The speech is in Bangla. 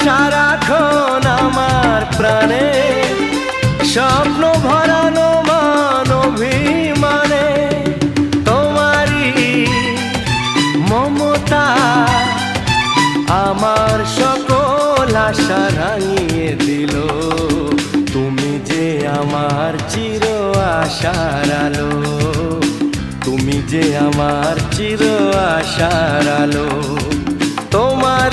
সারাক্ষণ আমার প্রাণে, স্বপ্ন ভরানো মান অভিমানে। তোমারই মমতা আমার সকল আশা রাঙিয়ে দিল। তুমি যে আমার চির আশার আলো, তুমি যে আমার চির আশার আলো। তোমার